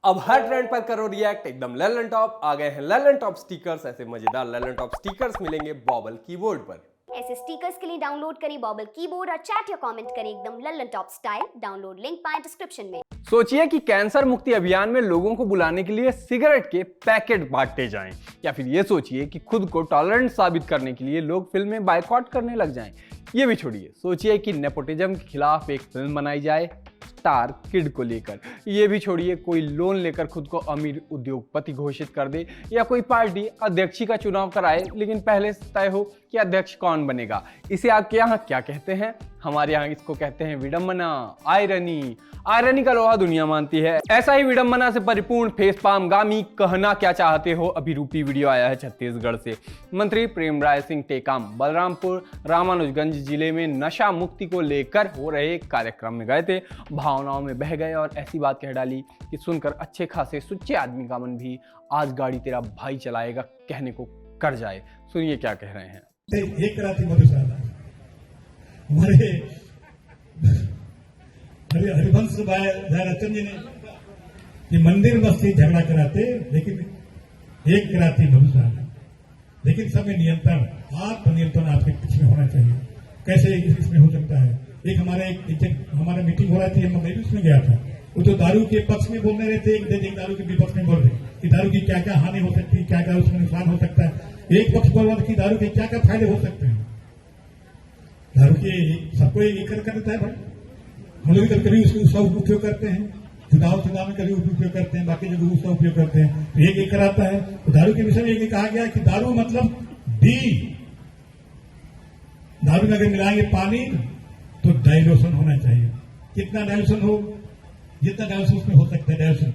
अब हर ट्रेंड पर करो रिएक्ट एकदम ललन टॉप। आ गए हैं ललन टॉप स्टिकर्स। ऐसे मजेदार ललन टॉप स्टिकर्स मिलेंगे बॉबल कीबोर्ड पर। ऐसे स्टिकर्स के लिए डाउनलोड करें बॉबल कीबोर्ड और चैट या कमेंट करें एकदम Lalan top style. Download link पाएं डिस्क्रिप्शन में। सोचिए कि कैंसर मुक्ति अभियान में लोगों को बुलाने के लिए सिगरेट के पैकेट बांटे जाएं, या फिर ये सोचिए कि खुद को टॉलरेंट साबित करने के लिए लोग फिल्में बायकॉट करने लग जाएं। ये भी छोड़िए, सोचिए कि नेपोटिज्म के खिलाफ एक फिल्म बनाई जाए स्टार किड को लेकर। ये भी छोड़िए, कोई लोन लेकर खुद को अमीर उद्योगपति घोषित कर दे, या कोई पार्टी अध्यक्ष का चुनाव कराए लेकिन पहले तय हो कि अध्यक्ष कौन बनेगा। इसे आपके यहाँ क्या कहते हैं? हमारे यहाँ इसको कहते हैं विडंबना, आयरनी। आयरनी का लोहा दुनिया मानती है। ऐसा ही विडंबना से परिपूर्ण फेसपाम गामी कहना क्या चाहते हो अभिरूपी वीडियो आया है छत्तीसगढ़ से। मंत्री प्रेमराय सिंह टेकाम बलरामपुर रामानुजगंज जिले में नशा मुक्ति को लेकर हो रहे एक कार्यक्रम में गए थे। भावनाओं में बह गए और ऐसी बात कह डाली कि सुनकर अच्छे खासे सुच्चे आदमी का मन भी आज गाड़ी तेरा भाई चलाएगा कहने को कर जाए। सुनिए क्या कह रहे हैं। एक रात मधुशाला हमारे हरिवंश रायचंद जी ने कि मंदिर मस्जिद झगड़ा कराते, लेकिन एक रात्रि मधुशाला, लेकिन सब में नियंत्रण, आत्म नियंत्रण आपके पीछे होना चाहिए। कैसे इसमें हो सकता है? एक हमारा मीटिंग हो रहा थी, मैं भी उसमें गया था। वो तो दारू के पक्ष में बोलने रहते, एक दारू के विपक्ष में बोल रहे कि दारू की क्या क्या हानि हो सकती है, क्या क्या उसमें नुकसान हो सकता है। एक पक्ष बोल रहा था कि दारू के क्या क्या फायदे हो सकते हैं। दारू के सबको एक करता है भाई। हम लोग कभी उसका उपयोग करते हैं, चुनाव में कभी उपयोग करते हैं, बाकी जगह उसका उपयोग करते हैं। तो एक कराता है। तो दारू के विषय में ये कहा गया कि दारू मतलब दारू में अगर मिलाएंगे पानी तो डाइल्यूशन होना चाहिए। कितना डाइल्यूशन हो, जितना डाइल्यूशन उसमें हो सकता है डाइल्यूशन।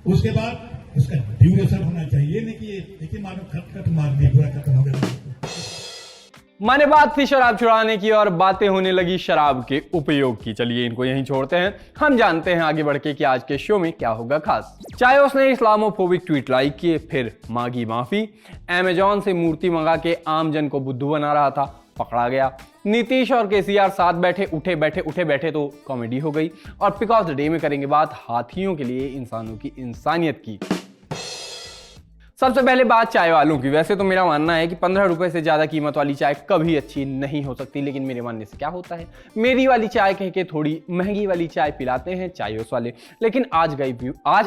उसके बाद उसका ड्यूरेशन होना चाहिए, नहीं कि देखिए मानो खट मार दिया पूरा खत्म हो गया। माने बात थी शराब छुड़ाने की और बातें होने लगी शराब के उपयोग की। चलिए इनको यहीं छोड़ते हैं, हम जानते हैं आगे बढ़ के कि आज के शो में क्या होगा खास। चाहे उसने इस्लामोफोबिक ट्वीट लाइक किए, फिर मांगी माफी, अमेजॉन से मूर्ति मंगा के आम जन को बुद्धू बना रहा था, पकड़ा गया। नीतीश और केसीआर साथ बैठे उठे बैठे तो कॉमेडी हो गई। और पिक ऑफ द डे में करेंगे बात हाथियों के लिए इंसानों की इंसानियत की। सबसे पहले बात चाय वालों की। वैसे तो मेरा मानना है कि 15 रुपए से ज्यादा कीमत वाली चाय कभी अच्छी नहीं हो सकती, लेकिन मेरे मानने से क्या होता है, मेरी वाली चाय कह के थोड़ी महंगी वाली चाय पिलाते हैं चायोस वाले। लेकिन आज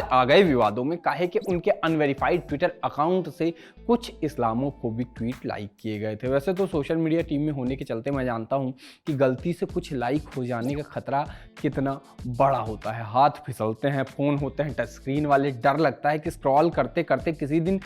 आ गए विवादों में, काहे कि उनके अनवेरिफाइड ट्विटर अकाउंट से कुछ इस्लामोफोबिक ट्वीट लाइक किए गए थे। वैसे तो सोशल मीडिया टीम में होने के चलते मैं जानता हूं कि गलती से कुछ लाइक हो जाने का खतरा कितना बड़ा होता है। हाथ फिसलते हैं, फोन होते हैं टच स्क्रीन वाले, डर लगता है कि स्क्रॉल करते करते किसी दिन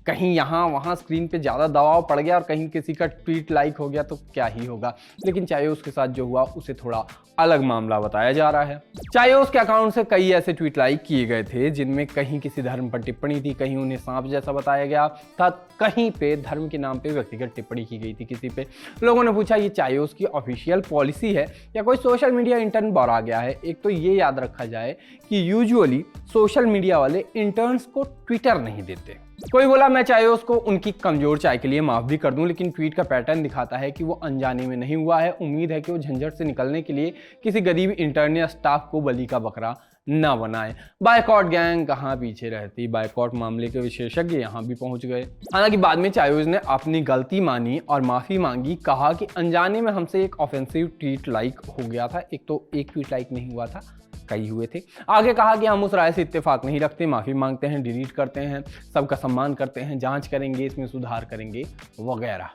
कहीं यहाँ वहाँ स्क्रीन पे ज़्यादा दबाव पड़ गया और कहीं किसी का ट्वीट लाइक हो गया तो क्या ही होगा। लेकिन चायोस के साथ जो हुआ उसे थोड़ा अलग मामला बताया जा रहा है। चायोस के अकाउंट से कई ऐसे ट्वीट लाइक किए गए थे जिनमें कहीं किसी धर्म पर टिप्पणी थी, कहीं उन्हें सांप जैसा बताया गया था, कहीं पे धर्म के नाम पे व्यक्तिगत टिप्पणी की गई थी किसी पे। लोगों ने पूछा ये चायोस की ऑफिशियल पॉलिसी है या कोई सोशल मीडिया इंटर्न बौरा गया है। एक तो ये याद रखा जाए कि यूजुअली सोशल मीडिया वाले इंटर्न्स को ट्विटर नहीं देते। कोई बोला मैं चायोस को उनकी कमजोर चाय के लिए माफ भी कर दूं, लेकिन ट्वीट का पैटर्न दिखाता है कि वो अनजाने में नहीं हुआ है। उम्मीद है कि वो झंझट से निकलने के लिए किसी गरीब इंटर्न या स्टाफ को बलि का बकरा ना बनाए। बायकॉट गैंग कहाँ पीछे रहती, बायकॉट मामले के विशेषज्ञ यहाँ भी पहुंच गए। हालांकि बाद में चायोस ने अपनी गलती मानी और माफी मांगी, कहा कि अनजाने में हमसे एक ऑफेंसिव ट्वीट लाइक हो गया था। एक तो एक ट्वीट लाइक नहीं हुआ था, कई हुए थे। आगे कहा कि हम उस राय से इत्तेफाक नहीं रखते, माफी मांगते हैं, डिलीट करते हैं, सबका सम्मान करते हैं, जांच करेंगे, इसमें सुधार करेंगे वगैरह।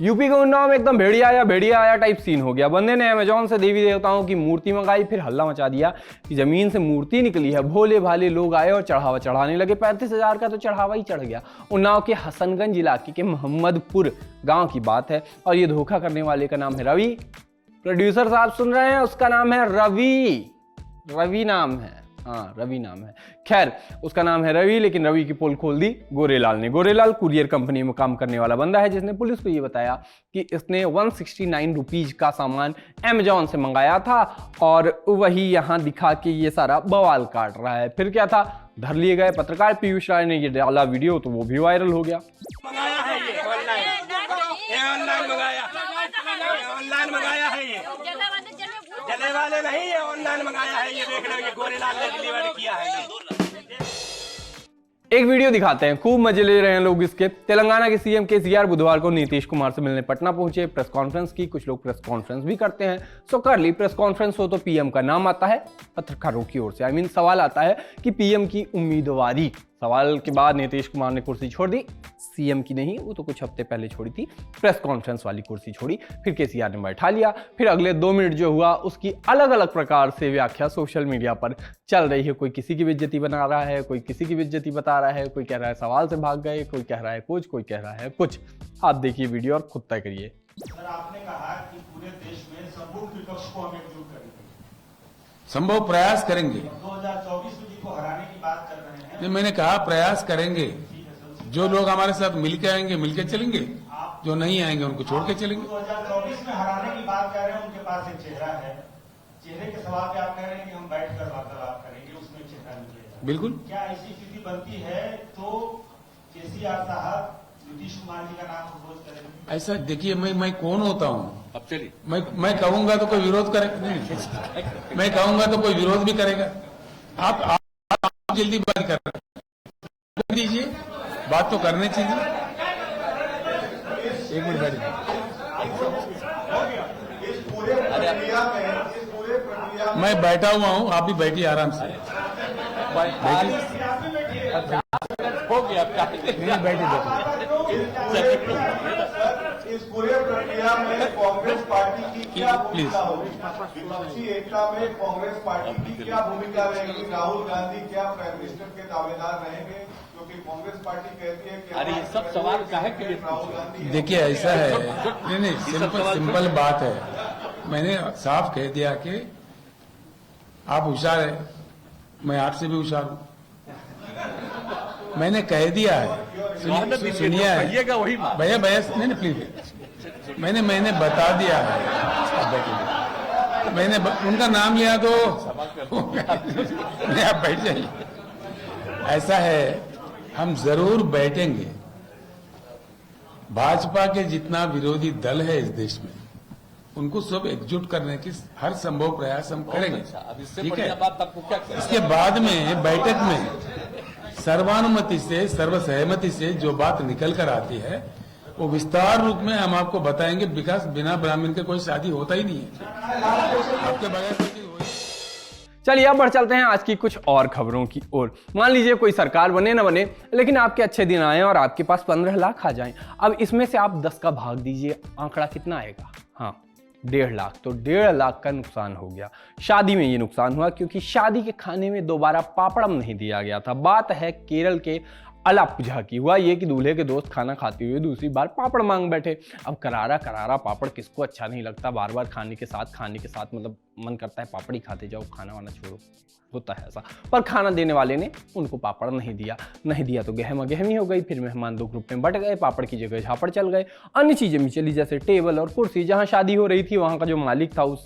यूपी के उन्नाव में एकदम भेड़िया आया टाइप सीन हो गया। बंदे ने अमेजॉन से देवी देवताओं की मूर्ति मंगाई, फिर हल्ला मचा दिया कि जमीन से मूर्ति निकली है। भोले भाले लोग आए और चढ़ावा चढ़ाने लगे। 35,000 का तो चढ़ावा ही चढ़ गया। उन्नाव के हसनगंज इलाके के मोहम्मदपुर गांव की बात है और ये धोखा करने वाले का नाम है रवि। प्रोड्यूसर साहब सुन रहे हैं, उसका नाम है रवि नाम है। हाँ, रवि नाम है। खैर, उसका नाम है रवि, लेकिन रवि की पोल खोल दी गोरेलाल ने। गोरेलाल कुरियर कंपनी में काम करने वाला बंदा है जिसने पुलिस को ये बताया कि इसने 169 रुपीज का सामान अमेजॉन से मंगाया था और वही यहाँ दिखा के ये सारा बवाल काट रहा है। फिर क्या था, धर लिए गए। पत्रकार पीयूष राय ने ये डाला वीडियो तो वो भी वायरल हो गया। ऑनलाइन मंगाया है ये। जलेवा वाले नहीं, ये ऑनलाइन मंगाया है। ये देख लो, ये गोरेलाल ने डिलीवर किया है। एक वीडियो दिखाते हैं, खूब मजे ले रहे हैं लोग इसके। तेलंगाना के सीएम केसीआर बुधवार को नीतीश कुमार से मिलने पटना पहुंचे। प्रेस कॉन्फ्रेंस की, कुछ लोग प्रेस कॉन्फ्रेंस भी करते हैं, सो कर ली। प्रेस कॉन्फ्रेंस हो तो पीएम का नाम आता है पत्रकारों की ओर से। सवाल आता है कि पीएम की उम्मीदवारी। सवाल के बाद नीतीश कुमार ने कुर्सी छोड़ दी, सीएम की नहीं, वो तो कुछ हफ्ते पहले छोड़ी थी, प्रेस कॉन्फ्रेंस वाली कुर्सी छोड़ी। फिर केसीआर ने बैठा लिया। फिर अगले 2 मिनट जो हुआ उसकी अलग अलग प्रकार से व्याख्या सोशल मीडिया पर चल रही है। कोई किसी की बेइज्जती बना रहा है, कोई किसी की बेइज्जती बता रहा है, कोई कह रहा है सवाल से भाग गए, कोई कह रहा है कुछ, कोई कह रहा है कुछ। आप देखिए वीडियो और खुद तय करिए। सर, आपने कहा कि पूरे देश में संपूर्ण विपक्ष को हम एकजुट करेंगे, संभव प्रयास करेंगे। 2024 में जिनको हराने की बात कर रहे हैं, नहीं, मैंने कहा प्रयास करेंगे। जो लोग हमारे साथ मिलके आएंगे मिलके चलेंगे, जो नहीं आएंगे उनको छोड़ के चलेंगे। 2024 में हराने की बात कर रहे हैं, उनके पास एक चेहरा है। चेहरे के सवाल पे आप कह रहे हैं कि हम बैठकर वार्तालाप करेंगे, उसमें चेहरा निकलेगा। बिल्कुल। क्या ऐसी स्थिति बनती है तो केसीआर साहब नीतीश कुमार जी का नाम प्रपोज करेंगे? ऐसा देखिए, मैं कौन होता हूँ? अब चलिए, मैं कहूंगा तो कोई विरोध करेगा नहीं, मैं कहूंगा तो कोई विरोध भी करेगा। आप जल्दीबाजी कर दीजिए, बात तो करनी चाहिए। एक मिनट बैठिए। मैं बैठा हुआ हूँ, आप भी बैठिए आराम से। बैठिए, इस पूरे प्रक्रिया में कांग्रेस पार्टी की क्या भूमिका होगी? विपक्षी एकता में कांग्रेस पार्टी की क्या भूमिका रहेगी? राहुल गांधी क्या प्राइम मिनिस्टर के दावेदार रहेंगे? क्योंकि कांग्रेस पार्टी कहती है कि अरे सब सवाल काहे के लिए? राहुल गांधी। देखिए ऐसा है, नहीं सिंपल बात है। मैंने साफ कह दिया कि आप होशियार है, मैं आपसे भी होशियार हूं। मैंने कह दिया है, सुनिए भैया नहीं प्लीज, मैंने बता दिया है। मैंने उनका नाम लिया तो आप बैठ जाइए। ऐसा है, हम जरूर बैठेंगे। भाजपा के जितना विरोधी दल है इस देश में, उनको सब एकजुट करने की हर संभव प्रयास हम करेंगे। ठीक है, इसके बाद में बैठक में सर्वानुमति से, सर्वसहमति से जो बात निकल कर आती है वो विस्तार रूप में हम आपको बताएंगे। विकास बिना ब्राह्मण के कोई शादी होता ही नहीं है, आपके बगैर कोई चीज हो ही। चलिए अब बढ़ चलते हैं आज की कुछ और खबरों की ओर। मान लीजिए कोई सरकार बने न बने, लेकिन आपके अच्छे दिन आए और आपके पास 15 लाख आ जाएं। अब इसमें से आप 10 का भाग दीजिए, आंकड़ा कितना आएगा? हाँ, 1.5 लाख। तो 1.5 लाख का नुकसान हो गया। शादी में ये नुकसान हुआ क्योंकि शादी के खाने में दोबारा पापड़म नहीं दिया गया था। बात है केरल के अलापुझा की। हुआ ये कि दूल्हे के दोस्त खाना खाते हुए दूसरी बार पापड़ मांग बैठे। अब करारा करारा पापड़ किसको अच्छा नहीं लगता? बार बार खाने के साथ मतलब मन करता है पापड़ ही खाते जाओ, खाना वाना छोड़ो, होता है ऐसा। पर खाना देने वाले ने उनको पापड़ नहीं दिया तो गहमा गहमी हो गई। फिर मेहमान 2 ग्रुप में बट गए, पापड़ की जगह झापड़ चल गए। अन्य चीजें भी चली, जैसे टेबल और कुर्सी। जहां शादी हो रही थी वहां का जो मालिक था उस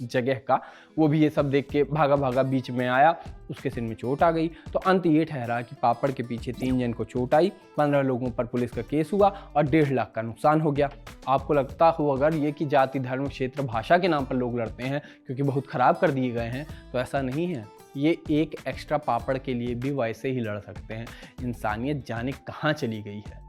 जगह का, वो भी ये सब देख के भागा बीच में आया, उसके सिर में चोट आ गई। तो अंत ये ठहरा कि पापड़ के पीछे 3 जन को चोट आई, 15 लोगों पर पुलिस का केस हुआ और 1.5 लाख का नुकसान हो गया। आपको लगता हो अगर ये कि जाति, धर्म, क्षेत्र, भाषा के नाम पर लोग लड़ते हैं क्योंकि बहुत खराब कर दिए गए हैं, तो ऐसा नहीं है। ये एक एक्स्ट्रा पापड़ के लिए भी वैसे ही लड़ सकते हैं। इंसानियत जाने कहाँ चली गई है।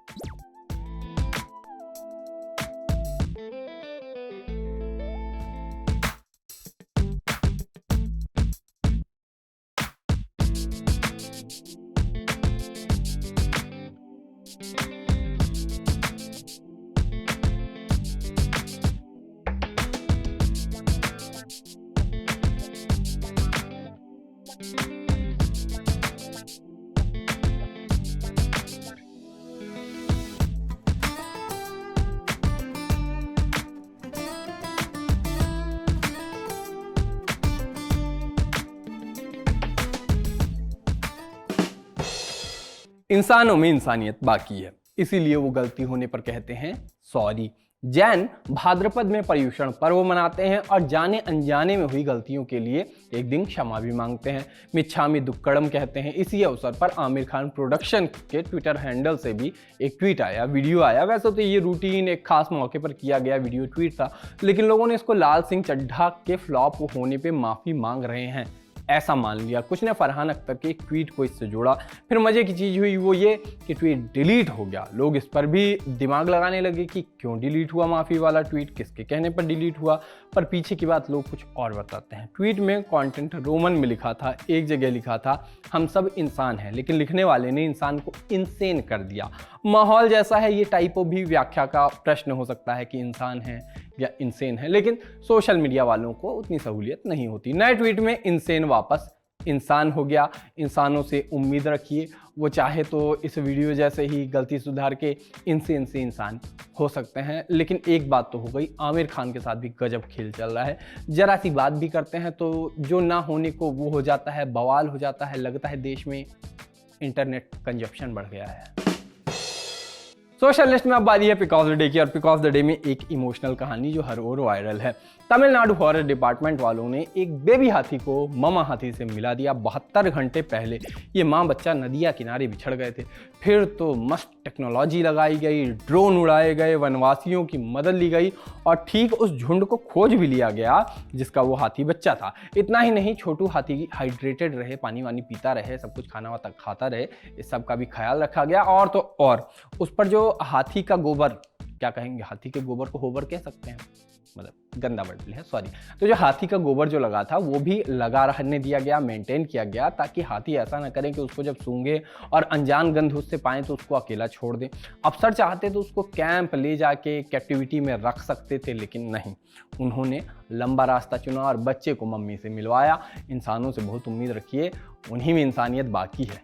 इंसानों में इंसानियत बाकी है, इसीलिए वो गलती होने पर कहते हैं सॉरी। जैन भाद्रपद में पर्युषण पर्व मनाते हैं और जाने अनजाने में हुई गलतियों के लिए एक दिन क्षमा भी मांगते हैं। मिच्छामी दुक्कड़म कहते हैं। इसी अवसर पर आमिर खान प्रोडक्शन के ट्विटर हैंडल से भी एक ट्वीट आया, वीडियो आया। वैसे तो ये रूटीन एक खास मौके पर किया गया वीडियो ट्वीट था, लेकिन लोगों ने इसको लाल सिंह चड्ढा के फ्लॉप होने पे माफी मांग रहे हैं ऐसा मान लिया। कुछ ने फरहान अख्तर के एक ट्वीट को इससे जोड़ा। फिर मजे की चीज हुई वो ये कि ट्वीट डिलीट हो गया। लोग इस पर भी दिमाग लगाने लगे कि क्यों डिलीट हुआ माफी वाला ट्वीट, किसके कहने पर डिलीट हुआ। पर पीछे की बात लोग कुछ और बताते हैं। ट्वीट में कंटेंट रोमन में लिखा था, एक जगह लिखा था हम सब इंसान हैं, लेकिन लिखने वाले ने इंसान को इंसेन कर दिया। माहौल जैसा है ये टाइपो भी व्याख्या का प्रश्न हो सकता है कि इंसान है या इंसेन है, लेकिन सोशल मीडिया वालों को उतनी सहूलियत नहीं होती। नए ट्वीट में इंसेन वापस इंसान हो गया। इंसानों से उम्मीद रखिए वो चाहे तो इस वीडियो जैसे ही गलती सुधार के इंसेन से इंसान हो सकते हैं। लेकिन एक बात तो हो गई, आमिर खान के साथ भी गजब खेल चल रहा है। जरा सी बात भी करते हैं तो जो ना होने को वो हो जाता है, बवाल हो जाता है। लगता है देश में इंटरनेट कंजप्शन बढ़ गया है। सोशल लिस्ट में अब बारी है पिक ऑफ द डे की, और पिक ऑफ द डे में एक इमोशनल कहानी जो हर ओर वायरल है। तमिलनाडु फॉरेस्ट डिपार्टमेंट वालों ने एक बेबी हाथी को मामा हाथी से मिला दिया। 72 घंटे पहले ये माँ बच्चा नदिया किनारे बिछड़ गए थे। फिर तो मस्त टेक्नोलॉजी लगाई गई, ड्रोन उड़ाए गए, वनवासियों की मदद ली गई और ठीक उस झुंड को खोज भी लिया गया जिसका वो हाथी बच्चा था। इतना ही नहीं, छोटू हाथी हाइड्रेटेड रहे, पानी वानी पीता रहे, सब कुछ खाना वाना खाता रहे, इस सब का भी ख्याल रखा गया। और तो और उस पर जो हाथी का गोबर, क्या कहेंगे, हाथी के गोबर को होबर कह सकते हैं, मतलब गंदा वर्ड है, सॉरी। तो जो हाथी का गोबर जो लगा था वो भी लगा रहने दिया गया, मेंटेन किया गया, ताकि हाथी ऐसा ना करें कि उसको जब सूंघे और अनजान गंध उससे पाए तो उसको अकेला छोड़ दें। अफसर चाहते तो उसको कैंप ले जाके कैप्टिविटी में रख सकते थे, लेकिन नहीं, उन्होंने लंबा रास्ता चुना और बच्चे को मम्मी से मिलवाया। इंसानों से बहुत उम्मीद रखिए, उन्हीं में इंसानियत बाकी है।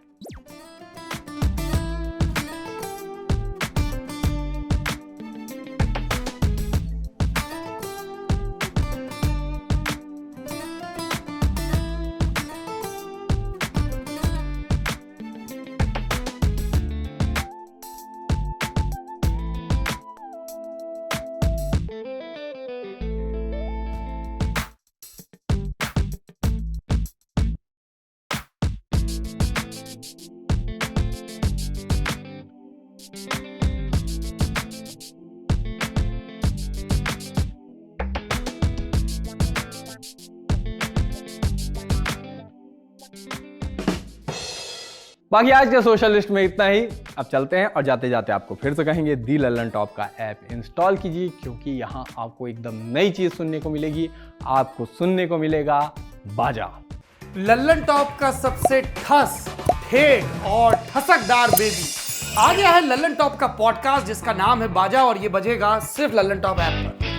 बाकी आज के सोशल लिस्ट में इतना ही। अब चलते हैं और जाते जाते आपको फिर से कहेंगे दी लल्लन टॉप का ऐप इंस्टॉल कीजिए, क्योंकि यहाँ आपको एकदम नई चीज सुनने को मिलेगी। आपको सुनने को मिलेगा बाजा। लल्लन टॉप का सबसे ठस, ठेठ और ठसकदार बेबी आ गया है लल्लन टॉप का पॉडकास्ट जिसका नाम है बाजा, और ये बजेगा सिर्फ लल्लन टॉप ऐप पर।